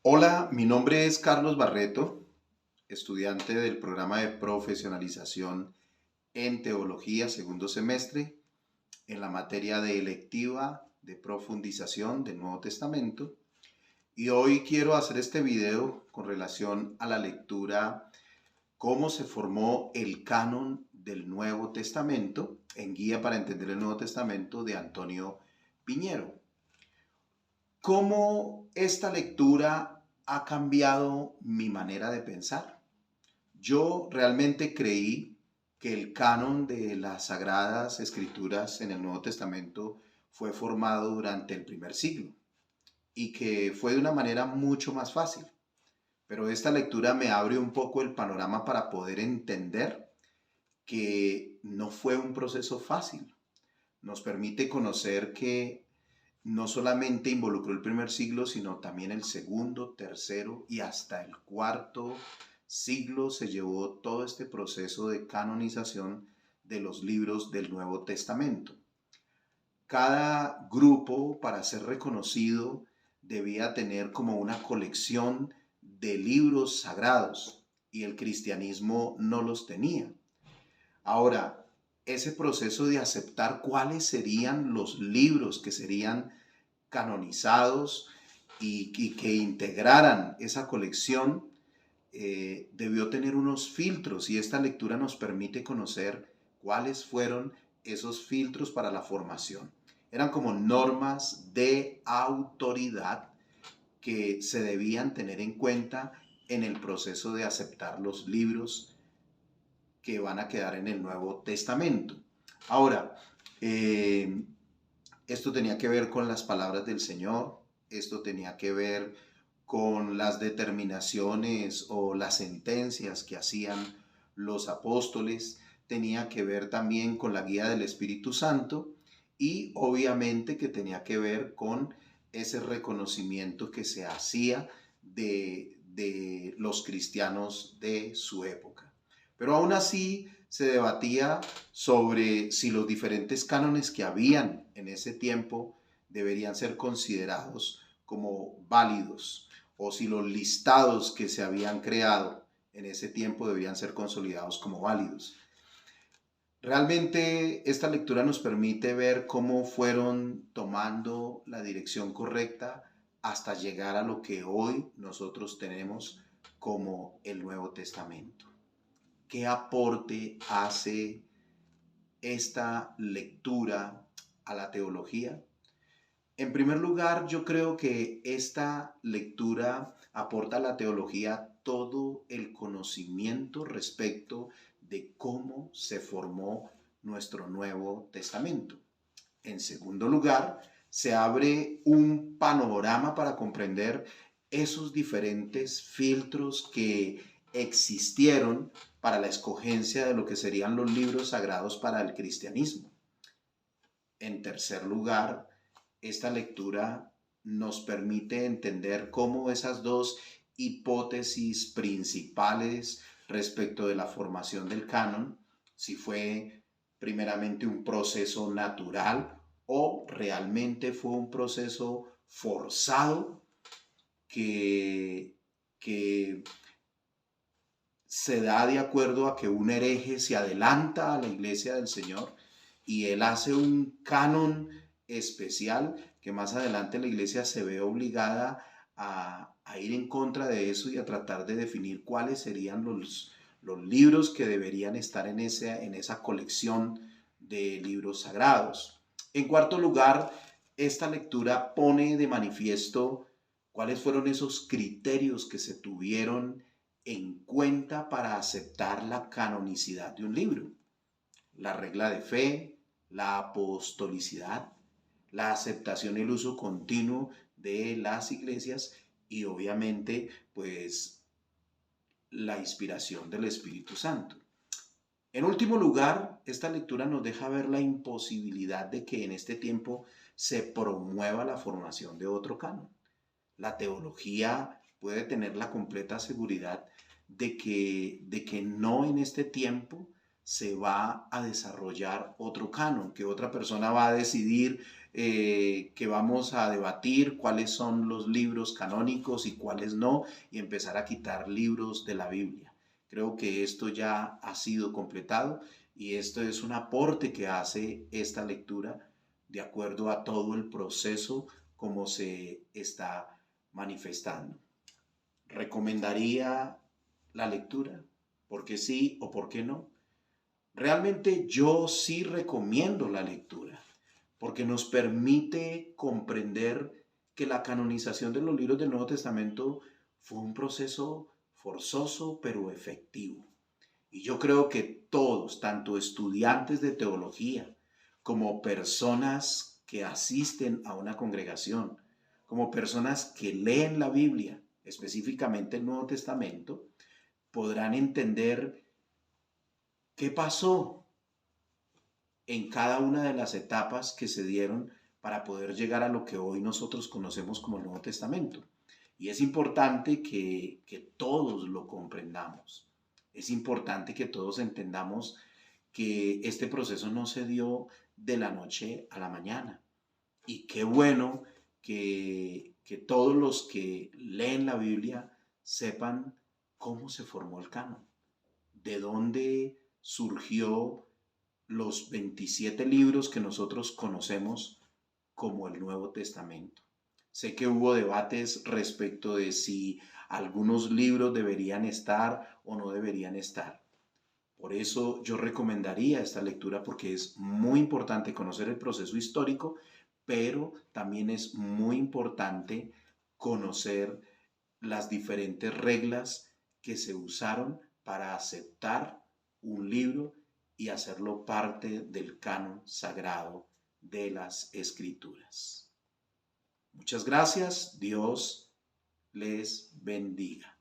Hola, mi nombre es Carlos Barreto, estudiante del programa de profesionalización en teología segundo semestre en la materia de electiva de profundización del Nuevo Testamento. Y hoy quiero hacer este video con relación a la lectura Cómo se formó el canon del Nuevo Testamento en Guía para entender el Nuevo Testamento de Antonio Piñero. ¿Cómo esta lectura ha cambiado mi manera de pensar? Yo realmente creí que el canon de las Sagradas Escrituras en el Nuevo Testamento fue formado durante el primer siglo y que fue de una manera mucho más fácil. Pero esta lectura me abre un poco el panorama para poder entender que no fue un proceso fácil. Nos permite conocer que no solamente involucró el primer siglo, sino también el segundo, tercero y hasta el cuarto siglo se llevó todo este proceso de canonización de los libros del Nuevo Testamento. Cada grupo, para ser reconocido, debía tener como una colección de libros sagrados y el cristianismo no los tenía. Ahora, ese proceso de aceptar cuáles serían los libros que serían canonizados y que integraran esa colección, debió tener unos filtros y esta lectura nos permite conocer cuáles fueron esos filtros para la formación. Eran como normas de autoridad que se debían tener en cuenta en el proceso de aceptar los libros que van a quedar en el Nuevo Testamento. Ahora, esto tenía que ver con las palabras del Señor, esto tenía que ver con las determinaciones o las sentencias que hacían los apóstoles, tenía que ver también con la guía del Espíritu Santo y obviamente que tenía que ver con ese reconocimiento que se hacía de los cristianos de su época. Pero aún así se debatía sobre si los diferentes cánones que habían en ese tiempo deberían ser considerados como válidos o si los listados que se habían creado en ese tiempo deberían ser consolidados como válidos. Realmente esta lectura nos permite ver cómo fueron tomando la dirección correcta hasta llegar a lo que hoy nosotros tenemos como el Nuevo Testamento. ¿Qué aporte hace esta lectura a la teología? En primer lugar, yo creo que esta lectura aporta a la teología todo el conocimiento respecto de cómo se formó nuestro Nuevo Testamento. En segundo lugar, se abre un panorama para comprender esos diferentes filtros que existieron para la escogencia de lo que serían los libros sagrados para el cristianismo. En tercer lugar, esta lectura nos permite entender cómo esas dos hipótesis principales respecto de la formación del canon, si fue primeramente un proceso natural o realmente fue un proceso forzado que se da de acuerdo a que un hereje se adelanta a la iglesia del Señor y él hace un canon especial que más adelante la iglesia se ve obligada a ir en contra de eso y a tratar de definir cuáles serían los libros que deberían estar en esa colección de libros sagrados. En cuarto lugar, esta lectura pone de manifiesto cuáles fueron esos criterios que se tuvieron en cuenta para aceptar la canonicidad de un libro. La regla de fe, la apostolicidad, la aceptación y el uso continuo de las iglesias y obviamente pues la inspiración del Espíritu Santo. En último lugar, esta lectura nos deja ver la imposibilidad de que en este tiempo se promueva la formación de otro canon. La teología puede tener la completa seguridad de que no en este tiempo se va a desarrollar otro canon, que otra persona va a decidir que vamos a debatir cuáles son los libros canónicos y cuáles no, y empezar a quitar libros de la Biblia. Creo que esto ya ha sido completado y esto es un aporte que hace esta lectura de acuerdo a todo el proceso como se está manifestando. ¿Recomendaría la lectura? ¿Por qué sí o por qué no? Realmente yo sí recomiendo la lectura, porque nos permite comprender que la canonización de los libros del Nuevo Testamento fue un proceso forzoso pero efectivo. Y yo creo que todos, tanto estudiantes de teología como personas que asisten a una congregación, como personas que leen la Biblia, específicamente el Nuevo Testamento, podrán entender qué pasó en cada una de las etapas que se dieron para poder llegar a lo que hoy nosotros conocemos como el Nuevo Testamento. Y es importante que todos lo comprendamos. Es importante que todos entendamos que este proceso no se dio de la noche a la mañana. Y qué bueno que todos los que leen la Biblia sepan cómo se formó el canon, de dónde surgió los 27 libros que nosotros conocemos como el Nuevo Testamento. Sé que hubo debates respecto de si algunos libros deberían estar o no deberían estar. Por eso yo recomendaría esta lectura porque es muy importante conocer el proceso histórico, pero también es muy importante conocer las diferentes reglas que se usaron para aceptar un libro y hacerlo parte del canon sagrado de las Escrituras. Muchas gracias. Dios les bendiga.